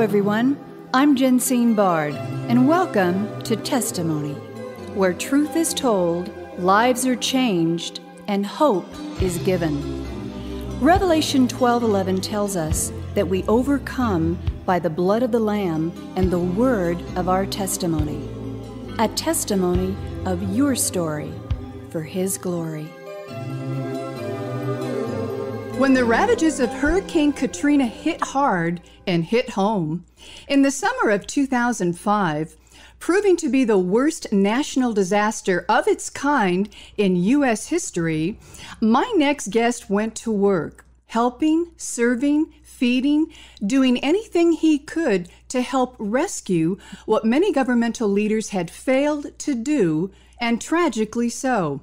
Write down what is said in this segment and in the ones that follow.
everyone. I'm Jensine Bard, and welcome to Testimony, where truth is told, lives are changed, and hope is given. Revelation 12:11 tells us that we overcome by the blood of the Lamb and the word of our testimony. A testimony of your story for His glory. When the ravages of Hurricane Katrina hit hard and hit home, in the summer of 2005, proving to be the worst national disaster of its kind in U.S. history, my next guest went to work, helping, serving, feeding, doing anything he could to help rescue what many governmental leaders had failed to do, and tragically so.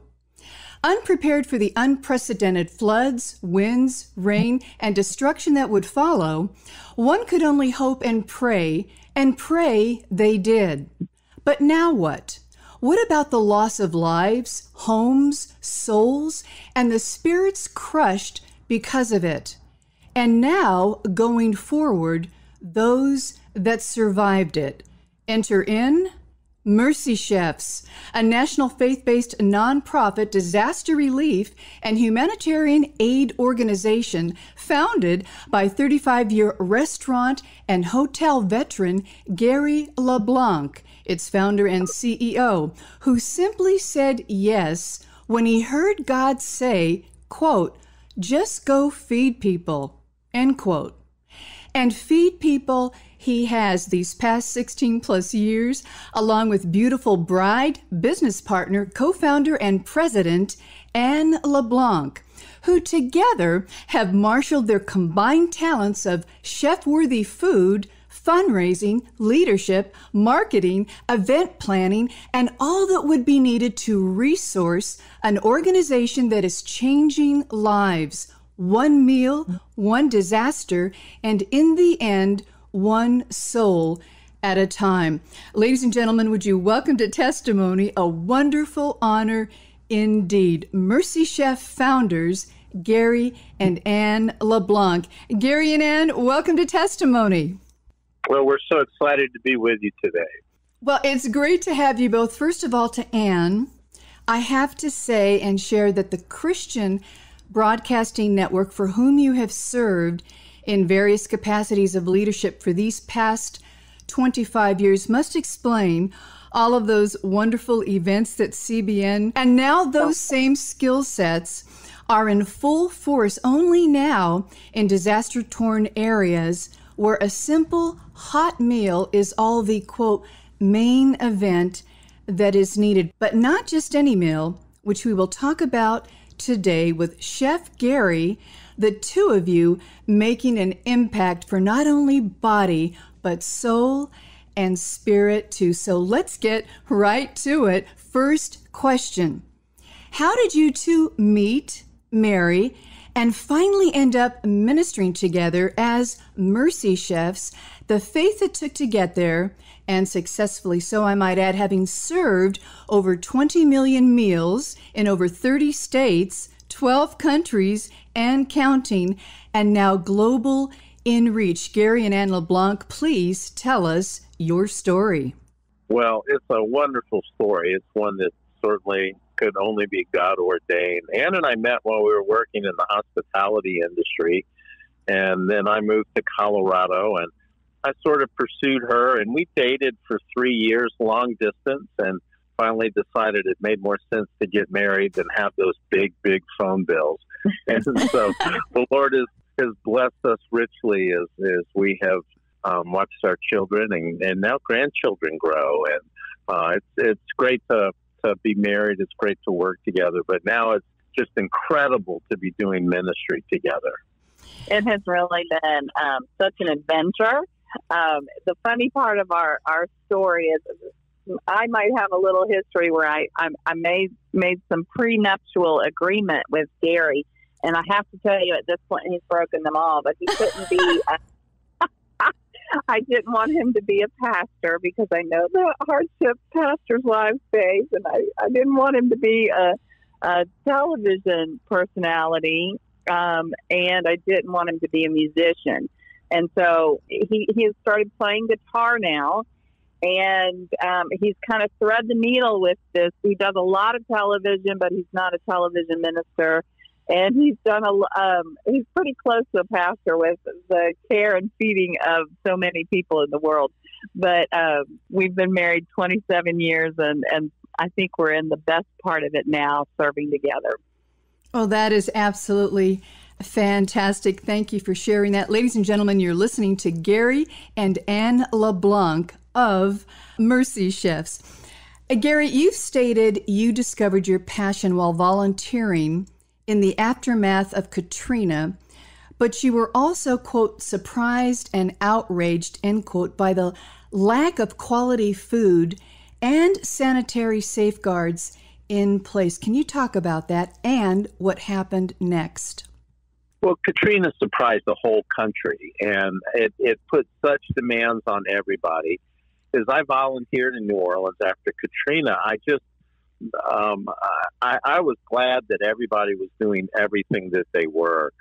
Unprepared for the unprecedented floods, winds, rain, and destruction that would follow, one could only hope and pray they did. But now what? What about the loss of lives, homes, souls, and the spirits crushed because of it? And now, going forward, those that survived it. Enter in Mercy Chefs, a national faith-based nonprofit disaster relief and humanitarian aid organization founded by 35-year restaurant and hotel veteran Ann LeBlanc, its founder and CEO, who simply said yes when he heard God say, quote, "Just go feed people," end quote. And feed people he has these past 16 plus years, along with beautiful bride, business partner, co-founder, and president, Ann LeBlanc, who together have marshaled their combined talents of chef-worthy food, fundraising, leadership, marketing, event planning, and all that would be needed to resource an organization that is changing lives, one meal, one disaster, and in the end, one soul at a time. Ladies and gentlemen, would you welcome to Testimony, a wonderful honor indeed, Mercy Chef founders, Gary and Ann LeBlanc. Gary and Ann, welcome to Testimony. Well, we're so excited to be with you today. Well, it's great to have you both. First of all, to Ann, I have to say and share that the Christian Broadcasting Network, for whom you have served in various capacities of leadership for these past 25 years, must explain all of those wonderful events that CBN, and now those same skill sets are in full force only now in disaster-torn areas where a simple hot meal is all the, quote, main event that is needed. But not just any meal, which we will talk about today with Chef Gary, the two of you making an impact for not only body, but soul and spirit too. So let's get right to it. First question. How did you two meet, marry, and finally end up ministering together as Mercy Chefs, the faith it took to get there, and successfully so, I might add, having served over 20 million meals in over 30 states, 12 countries, and counting, and now global in reach. Gary and Ann LeBlanc, please tell us your story. Well, it's a wonderful story. It's one that certainly could only be God ordained. Ann and I met while we were working in the hospitality industry, and then I moved to Colorado, and I sort of pursued her, and we dated for 3 years, long distance, and finally decided it made more sense to get married than have those big phone bills. And so the Lord has blessed us richly as we have watched our children and now grandchildren grow. And it's great to be married. It's great to work together. But now it's just incredible to be doing ministry together. It has really been such an adventure. The funny part of our story is I might have a little history where I made some prenuptial agreement with Gary, and I have to tell you at this point he's broken them all. But he couldn't be. I didn't want him to be a pastor because I know the hardship pastors' wives face, and I didn't want him to be a television personality, and I didn't want him to be a musician. And so he has started playing guitar now, and he's kind of thread the needle with this. He does a lot of television, but he's not a television minister. And he's he's pretty close to a pastor with the care and feeding of so many people in the world. But we've been married 27 years, and I think we're in the best part of it now, serving together. Oh, that is absolutely fantastic. Thank you for sharing that. Ladies and gentlemen, you're listening to Gary and Ann LeBlanc of Mercy Chefs. Gary, you've stated you discovered your passion while volunteering in the aftermath of Katrina, but you were also, quote, surprised and outraged, end quote, by the lack of quality food and sanitary safeguards in place. Can you talk about that and what happened next? Well, Katrina surprised the whole country, and it put such demands on everybody. As I volunteered in New Orleans after Katrina, I was glad that everybody was doing everything that they were,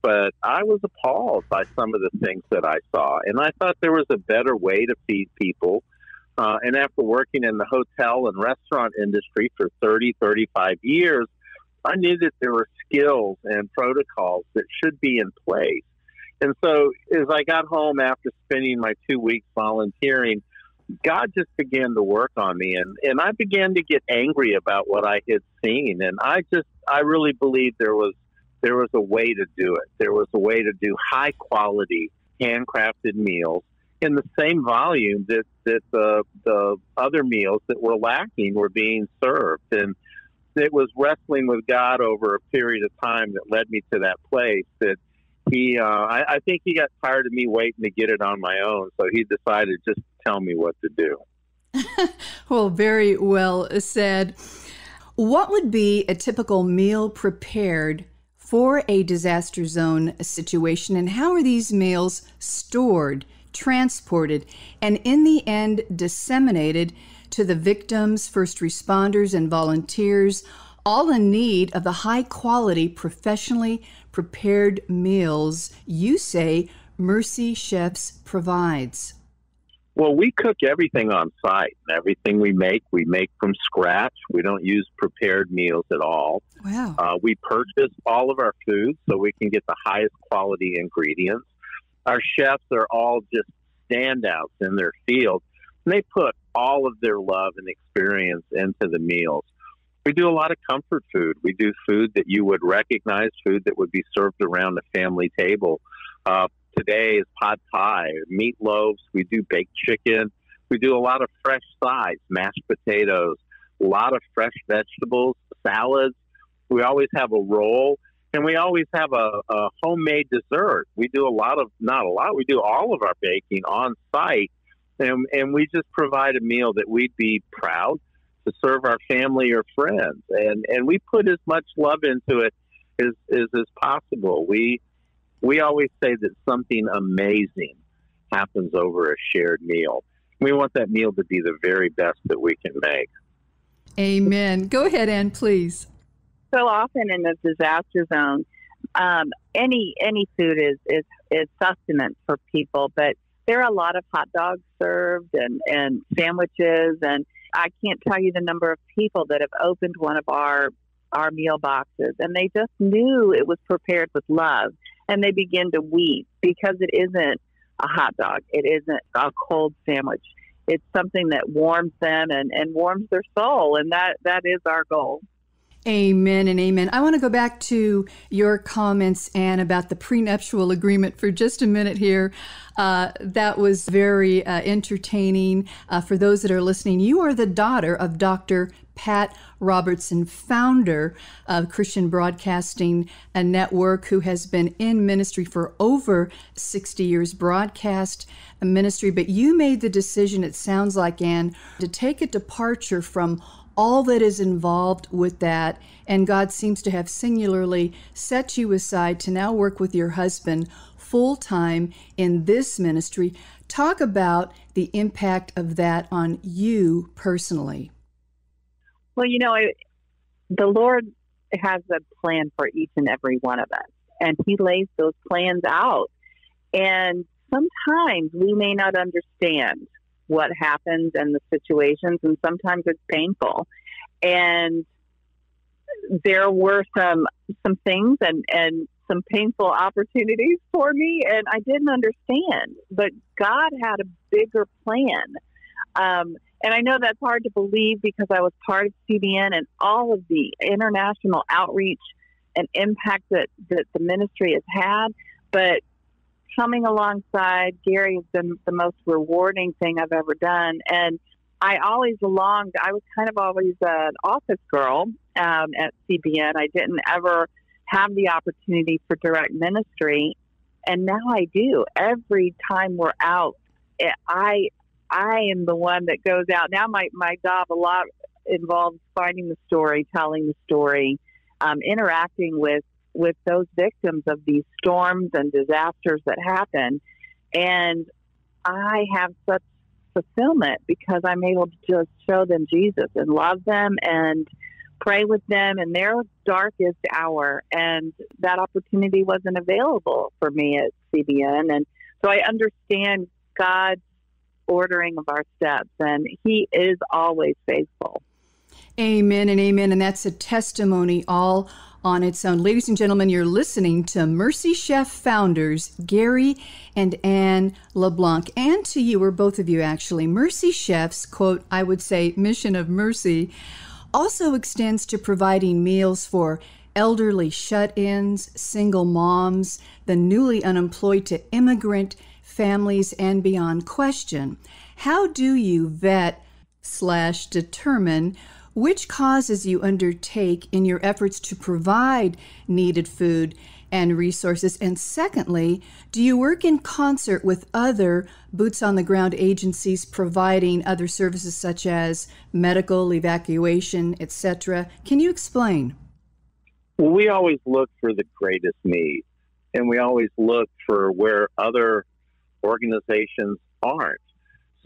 but I was appalled by some of the things that I saw, and I thought there was a better way to feed people. And after working in the hotel and restaurant industry for 35 years, I knew that there were skills and protocols that should be in place. And so as I got home after spending my 2 weeks volunteering, God just began to work on me, and I began to get angry about what I had seen. And I really believed there was a way to do it. There was a way to do high quality, handcrafted meals in the same volume that the other meals that were lacking were being served. And it was wrestling with God over a period of time that led me to that place that I think he got tired of me waiting to get it on my own. So he decided just to tell me what to do. Well, very well said. What would be a typical meal prepared for a disaster zone situation, and how are these meals stored, transported, and in the end disseminated to the victims, first responders, and volunteers, all in need of the high-quality, professionally prepared meals you say Mercy Chefs provides? Well, we cook everything on site. Everything we make from scratch. We don't use prepared meals at all. Wow. We purchase all of our food so we can get the highest quality ingredients. Our chefs are all just standouts in their field. And they put all of their love and experience into the meals. We do a lot of comfort food. We do food that you would recognize, food that would be served around a family table. Today is pot pie, meatloaves. We do baked chicken. We do a lot of fresh sides, mashed potatoes, a lot of fresh vegetables, salads. We always have a roll, and we always have a homemade dessert. We do we do all of our baking on site, and we just provide a meal that we'd be proud to serve our family or friends. And we put as much love into it as possible. We always say that something amazing happens over a shared meal. We want that meal to be the very best that we can make. Amen. Go ahead, Ann, please. So often in the disaster zone, any food is sustenance for people, but there are a lot of hot dogs served and sandwiches, and I can't tell you the number of people that have opened one of our meal boxes, and they just knew it was prepared with love. And they begin to weep because it isn't a hot dog. It isn't a cold sandwich. It's something that warms them and warms their soul. And that is our goal. Amen and amen. I want to go back to your comments, Ann, about the prenuptial agreement for just a minute here. That was very entertaining. For those that are listening, you are the daughter of Dr. Pat Robertson, founder of Christian Broadcasting Network, who has been in ministry for over 60 years, broadcast ministry. But you made the decision, it sounds like, Ann, to take a departure from all that is involved with that. And God seems to have singularly set you aside to now work with your husband full-time in this ministry. Talk about the impact of that on you personally. Well, the Lord has a plan for each and every one of us, and He lays those plans out. And sometimes we may not understand what happens and the situations, and sometimes it's painful. And there were some things and some painful opportunities for me, and I didn't understand. But God had a bigger plan. And I know that's hard to believe because I was part of CBN and all of the international outreach and impact that the ministry has had. But coming alongside Gary has been the most rewarding thing I've ever done. And I always longed, I was kind of always an office girl at CBN. I didn't ever have the opportunity for direct ministry. And now I do. Every time we're out, I am the one that goes out. Now my job a lot involves finding the story, telling the story, interacting with those victims of these storms and disasters that happen. And I have such fulfillment because I'm able to just show them Jesus and love them and pray with them in their darkest hour. And that opportunity wasn't available for me at CBN. And so I understand God's ordering of our steps, and He is always faithful. Amen and amen. And that's a testimony all on its own. Ladies and gentlemen, you're listening to Mercy Chef founders Gary and Ann LeBlanc, and to you, or both of you actually. Mercy Chef's, quote, I would say, mission of mercy also extends to providing meals for elderly shut-ins, single moms, the newly unemployed, to immigrant families and beyond. Question: how do you vet/determine which causes you undertake in your efforts to provide needed food and resources? And secondly, do you work in concert with other boots-on-the-ground agencies providing other services such as medical, evacuation, etc.? Can you explain? Well, we always look for the greatest need, and we always look for where other organizations aren't.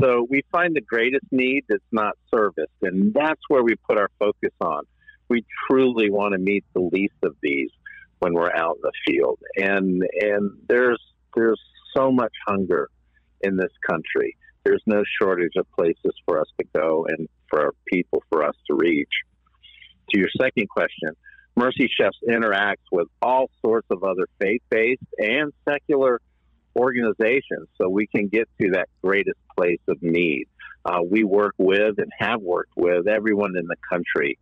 So we find the greatest need that's not serviced, and that's where we put our focus on. We truly want to meet the least of these when we're out in the field. And there's so much hunger in this country. There's no shortage of places for us to go and for people for us to reach. To your second question, Mercy Chefs interacts with all sorts of other faith-based and secular organizations so we can get to that greatest place of need. We work with and have worked with everyone in the country,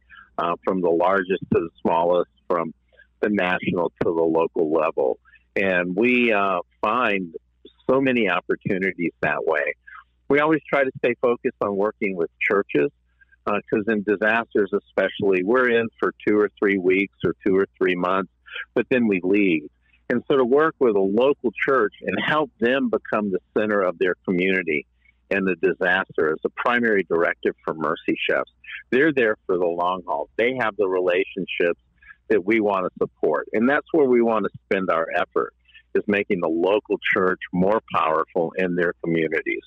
from the largest to the smallest, from the national to the local level. And we find so many opportunities that way. We always try to stay focused on working with churches, because in disasters especially, we're in for 2 or 3 weeks or 2 or 3 months, but then we leave. And so to work with a local church and help them become the center of their community in the disaster is a primary directive for Mercy Chefs. They're there for the long haul. They have the relationships that we want to support. And that's where we want to spend our effort, is making the local church more powerful in their communities.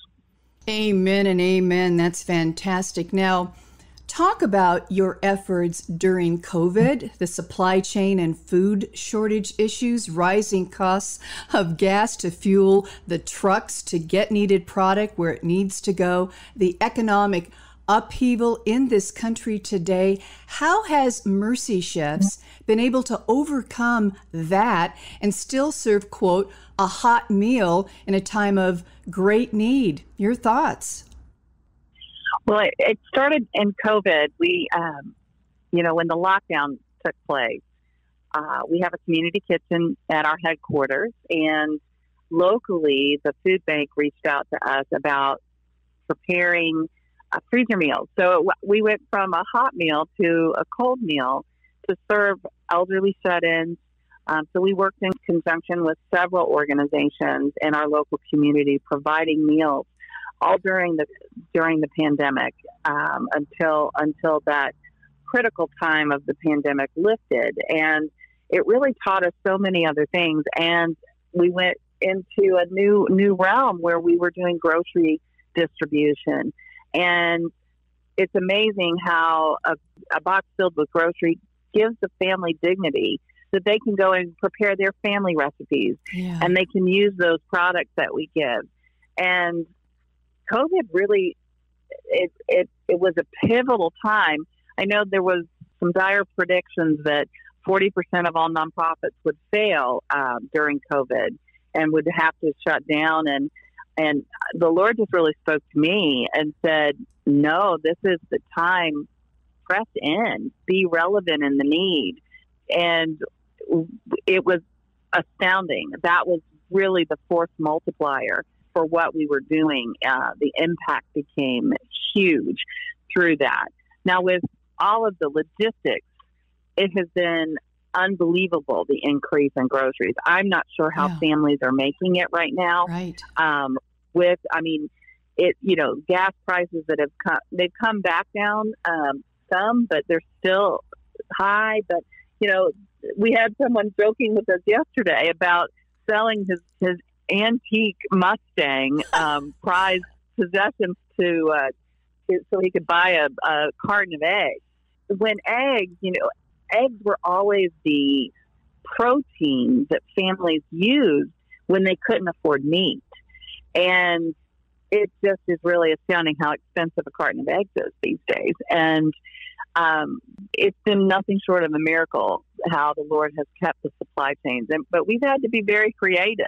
Amen and amen. That's fantastic. Now, talk about your efforts during COVID, the supply chain and food shortage issues, rising costs of gas to fuel the trucks to get needed product where it needs to go, the economic upheaval in this country today. How has Mercy Chefs been able to overcome that and still serve, quote, a hot meal in a time of great need? Your thoughts? Well, it started in COVID. We, when the lockdown took place, we have a community kitchen at our headquarters, and locally, the food bank reached out to us about preparing freezer meals. So we went from a hot meal to a cold meal to serve elderly shut-ins. So we worked in conjunction with several organizations in our local community, providing meals all during the pandemic, until that critical time of the pandemic lifted. And it really taught us so many other things. And we went into a new realm where we were doing grocery distribution. And it's amazing how a box filled with grocery gives the family dignity that they can go and prepare their family recipes, and they can use those products that we give. And COVID really, it was a pivotal time. I know there was some dire predictions that 40% of all nonprofits would fail during COVID and would have to shut down. And the Lord just really spoke to me and said, no, this is the time. Press in, be relevant in the need. And it was astounding. That was really the force multiplier for what we were doing. The impact became huge through that. Now, with all of the logistics, it has been unbelievable, the increase in groceries. I'm not sure how families are making it right now. Right. Gas prices that they've come back down some, but they're still high. But, we had someone joking with us yesterday about selling his antique Mustang prized possessions so he could buy a carton of eggs. When eggs were always the protein that families used when they couldn't afford meat. And it just is really astounding how expensive a carton of eggs is these days. And it's been nothing short of a miracle how the Lord has kept the supply chains. But we've had to be very creative.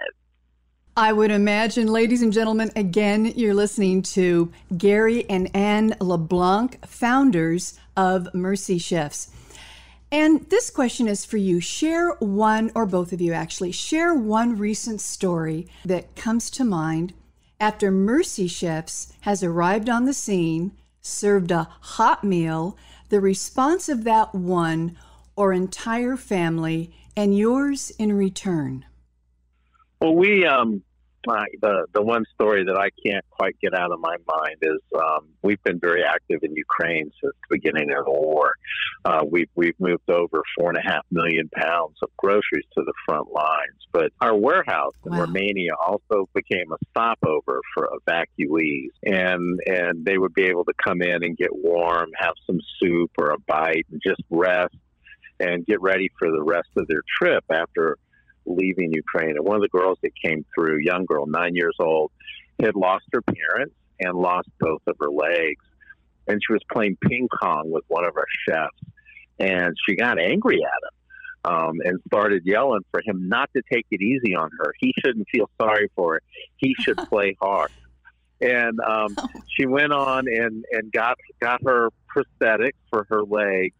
I would imagine, ladies and gentlemen, again, you're listening to Gary and Ann LeBlanc, founders of Mercy Chefs. And this question is for you. Share one, or both of you actually, share one recent story that comes to mind after Mercy Chefs has arrived on the scene, served a hot meal, the response of that one or entire family, and yours in return. Well, the one story that I can't quite get out of my mind is we've been very active in Ukraine since the beginning of the war. We've moved over 4.5 million pounds of groceries to the front lines. But our warehouse in Romania also became a stopover for evacuees, and they would be able to come in and get warm, have some soup or a bite, and just rest and get ready for the rest of their trip after leaving Ukraine. And one of the girls that came through, young girl, 9 years old, had lost her parents and lost both of her legs. And she was playing ping pong with one of our chefs. And she got angry at him and started yelling for him not to take it easy on her. He shouldn't feel sorry for her. He should play hard. And she went on and got her prosthetic for her legs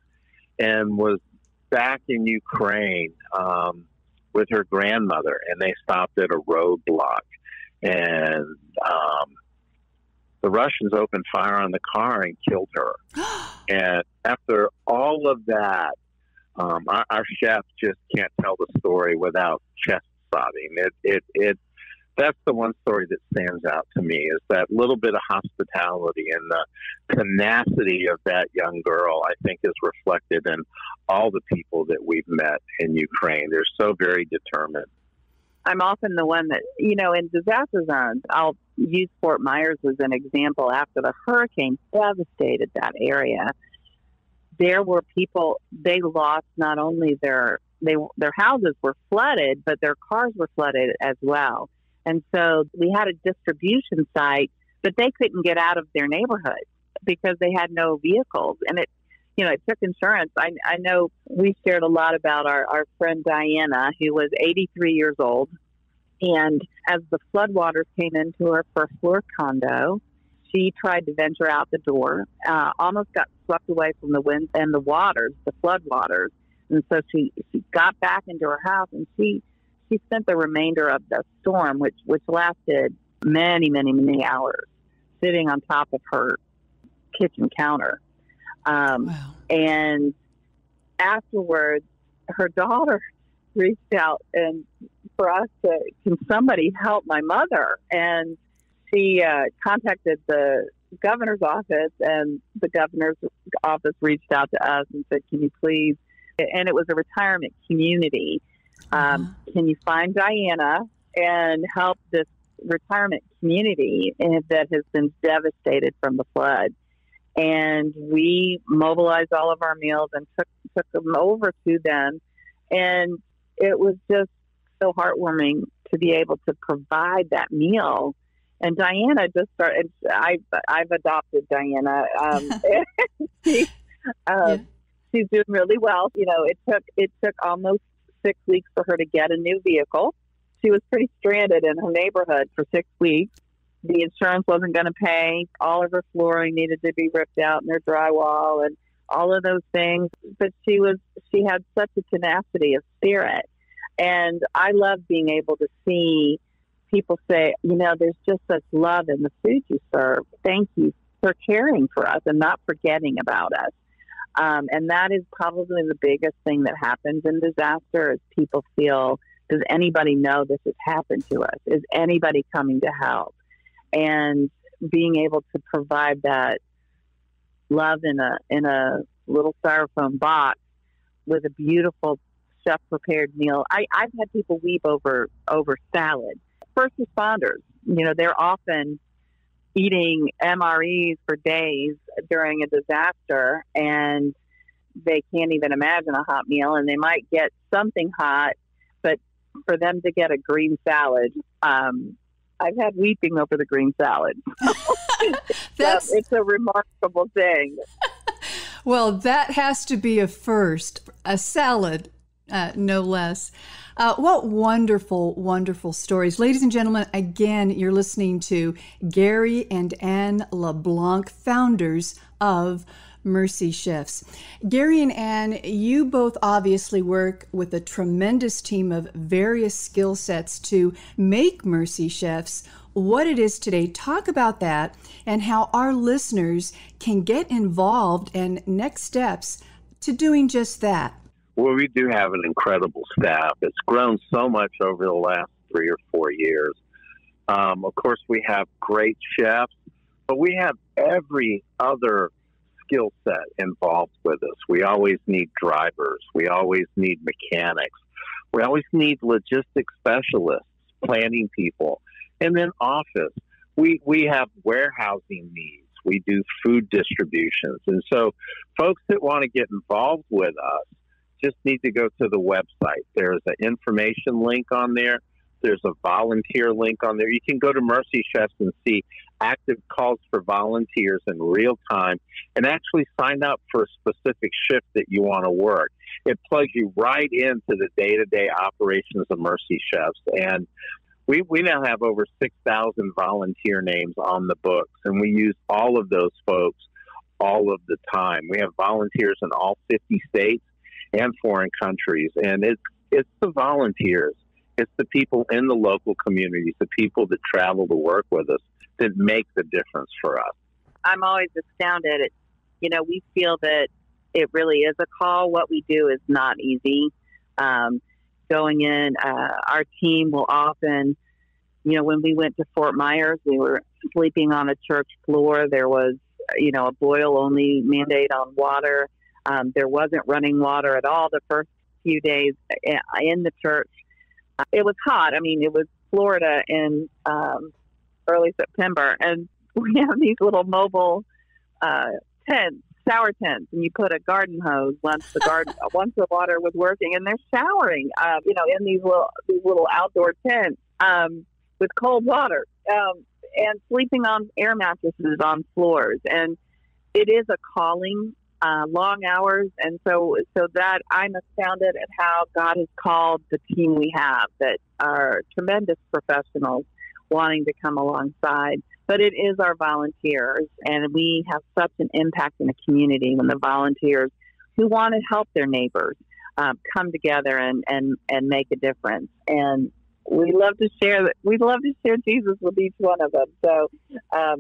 and was back in Ukraine with her grandmother, and they stopped at a roadblock, and the Russians opened fire on the car and killed her. And after all of that, our chef just can't tell the story without chest sobbing. That's the one story that stands out to me, is that little bit of hospitality and the tenacity of that young girl, I think, is reflected in all the people that we've met in Ukraine. They're so very determined. I'm often the one that, in disaster zones, I'll use Fort Myers as an example. After the hurricane devastated that area, there were people, they lost not only their houses were flooded, but their cars were flooded as well. And so we had a distribution site, but they couldn't get out of their neighborhood because they had no vehicles. And it took insurance. I know we shared a lot about our friend Diana, who was 83 years old. And as the floodwaters came into her first floor condo, she tried to venture out the door, almost got swept away from the wind and the waters, the floodwaters. And so she got back into her house, and she spent the remainder of the storm, which lasted many, many, many hours, sitting on top of her kitchen counter. And afterwards, her daughter reached out and for us to, can somebody help my mother? And she contacted the governor's office, and the governor's office reached out to us and said, can you please, and it was a retirement community. Can you find Diana and help this retirement community that has been devastated from the flood? And we mobilized all of our meals and took them over to them. And it was just so heartwarming to be able to provide that meal. And Diana just started. I've adopted Diana. She, Yeah. she's doing really well. You know, it took almost 6 weeks for her to get a new vehicle. She was pretty stranded in her neighborhood for 6 weeks. The insurance wasn't going to pay. All of her flooring needed to be ripped out and her drywall and all of those things. But she had such a tenacity of spirit. And I love being able to see people say, you know, there's just such love in the food you serve. Thank you for caring for us and not forgetting about us. And that is probably the biggest thing that happens in disaster is people feel, does anybody know this has happened to us? Is anybody coming to help? And being able to provide that love in a little styrofoam box with a beautiful chef prepared meal. I've had people weep over salad. First responders, you know, they're often eating MREs for days during a disaster, and they can't even imagine a hot meal, and they might get something hot, but for them to get a green salad, I've had weeping over the green salad. It's a remarkable thing. Well, that has to be a first, a salad, no less. What wonderful, wonderful stories. Ladies and gentlemen, again, you're listening to Gary and Ann LeBlanc, founders of Mercy Chefs. Gary and Ann, you both obviously work with a tremendous team of various skill sets to make Mercy Chefs what it is today. Talk about that and how our listeners can get involved and next steps to doing just that. Well, we do have an incredible staff. It's grown so much over the last 3 or 4 years. Of course, we have great chefs, but we have every other skill set involved with us. We always need drivers. We always need mechanics. We always need logistics specialists, planning people, and then office. We have warehousing needs. We do food distributions. And so folks that want to get involved with us just need to go to the website. There's an information link on there. There's a volunteer link on there. You can go to Mercy Chefs and see active calls for volunteers in real time and actually sign up for a specific shift that you want to work. It plugs you right into the day-to-day operations of Mercy Chefs. And we now have over 6,000 volunteer names on the books, and we use all of those folks all of the time. We have volunteers in all 50 states and foreign countries, and it's the volunteers. It's the people in the local communities, the people that travel to work with us that make the difference for us. I'm always astounded at, you know, we feel that it really is a call. What we do is not easy. Going in, our team will often, you know, when we went to Fort Myers, we were sleeping on a church floor. There was, you know, a boil-only mandate on water. There wasn't running water at all the first few days in the church. It was hot. I mean, it was Florida in early September, and we have these little mobile tents, shower tents, and you put a garden hose once the water was working, and they're showering, you know, in these little outdoor tents with cold water, and sleeping on air mattresses on floors, and it is a calling. Long hours, and so that I'm astounded at how God has called the team we have that are tremendous professionals wanting to come alongside. But it is our volunteers, and we have such an impact in the community when the volunteers who want to help their neighbors come together and make a difference. And we love to share Jesus with each one of them. So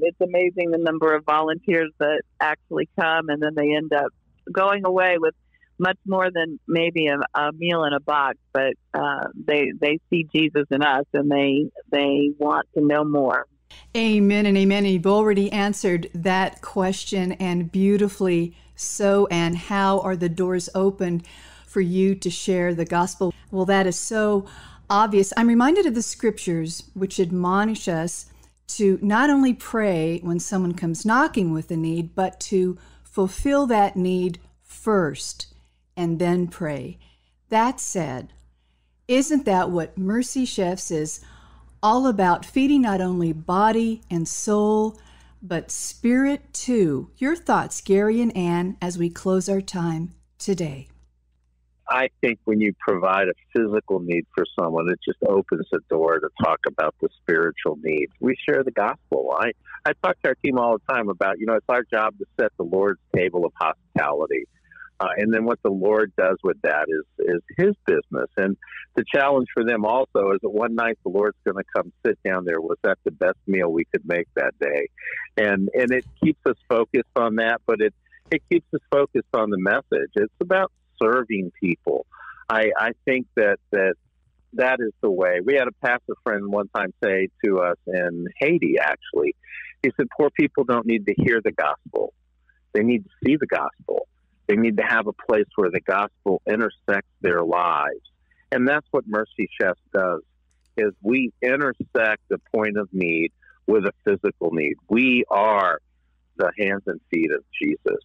it's amazing the number of volunteers that actually come, and then they end up going away with much more than maybe a meal in a box. But they see Jesus in us, and they want to know more. Amen and amen. You've already answered that question, and beautifully so. And how are the doors opened for you to share the gospel? Well, that is so obvious. I'm reminded of the scriptures which admonish us to not only pray when someone comes knocking with a need, but to fulfill that need first and then pray. That said, isn't that what Mercy Chefs is all about, feeding not only body and soul, but spirit too? Your thoughts, Gary and Ann, as we close our time today. I think when you provide a physical need for someone, it just opens the door to talk about the spiritual need. We share the gospel. I talk to our team all the time about, it's our job to set the Lord's table of hospitality. And then what the Lord does with that is his business. And the challenge for them also is that one night the Lord's going to come sit down there. Was that the best meal we could make that day? And it keeps us focused on that, but it keeps us focused on the message. It's about serving people. I think that is the way. We had a pastor friend one time say to us in Haiti, actually, he said, poor people don't need to hear the gospel. They need to see the gospel. They need to have a place where the gospel intersects their lives. And that's what Mercy Chefs does, is we intersect the point of need with a physical need. We are the hands and feet of Jesus.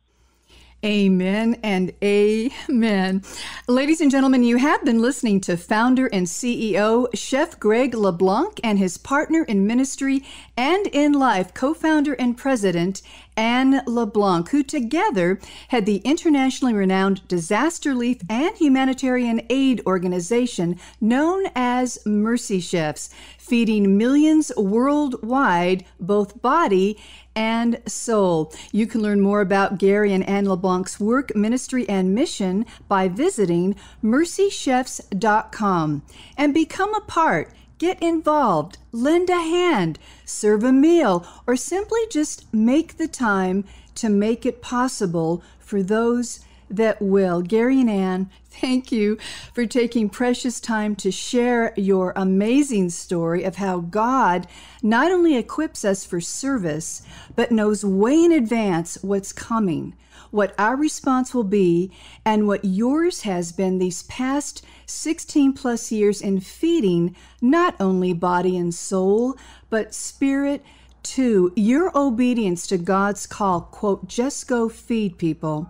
Amen and amen. Ladies and gentlemen, you have been listening to founder and CEO Chef Greg LeBlanc and his partner in ministry and in life, co-founder and president Ann LeBlanc, who together had the internationally renowned disaster relief and humanitarian aid organization known as Mercy Chefs, feeding millions worldwide, both body and soul. You can learn more about Gary and Ann LeBlanc's work, ministry, and mission by visiting mercychefs.com and become a part. Get involved, lend a hand, serve a meal, or simply just make the time to make it possible for those that will. Gary and Ann, thank you for taking precious time to share your amazing story of how God not only equips us for service, but knows way in advance what's coming, what our response will be, and what yours has been these past 16 plus years in feeding not only body and soul, but spirit too. Your obedience to God's call, quote, just go feed people,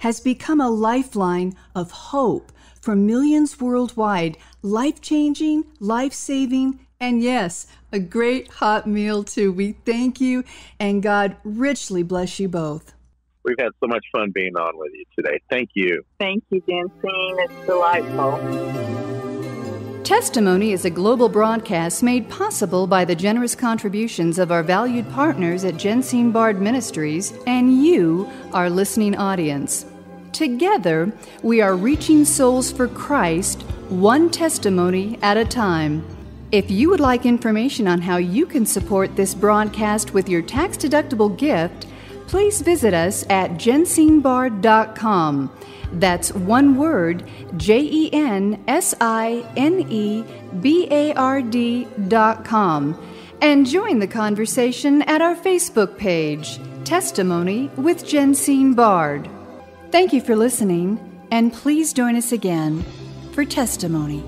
has become a lifeline of hope for millions worldwide, life-changing, life-saving, and yes, a great hot meal too. We thank you, and God richly bless you both. We've had so much fun being on with you today. Thank you. Thank you, Jensine. It's delightful. Testimony is a global broadcast made possible by the generous contributions of our valued partners at Jensine Bard Ministries and you, our listening audience. Together, we are reaching souls for Christ, one testimony at a time. If you would like information on how you can support this broadcast with your tax-deductible gift, please visit us at jensinebard.com. That's one word, jensinebard.com. And join the conversation at our Facebook page, Testimony with Jensine Bard. Thank you for listening, and please join us again for Testimony.